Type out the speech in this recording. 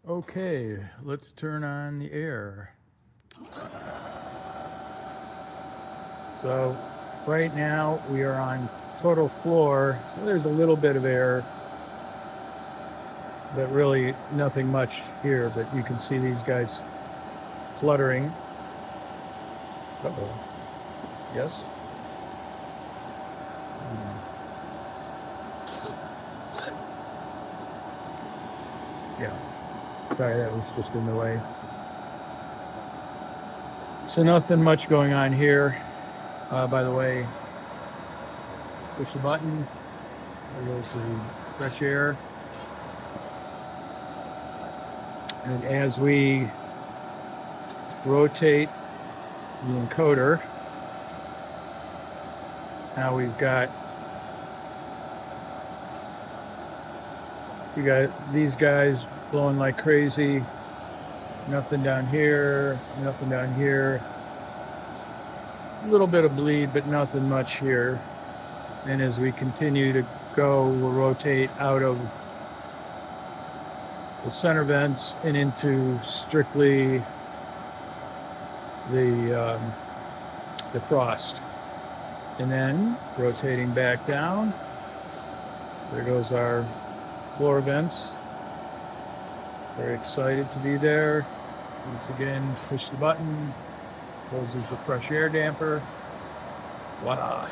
Okay, let's turn on the air. So right now we are on total floor, so there's a little bit of air, but really nothing much here, but you can see these guys fluttering. Uh-oh. Yes? Yeah. Sorry, that was just in the way. So nothing much going on here. By the way, push the button. There goes the fresh air. And as we rotate the encoder, now we got these guys blowing like crazy. Nothing down here, nothing down here. A little bit of bleed, but nothing much here. And as we continue to go, we'll rotate out of the center vents and into strictly the frost. And then rotating back down, there goes our floor vents. Very excited to be there. Once again, push the button, closes the fresh air damper. Voila.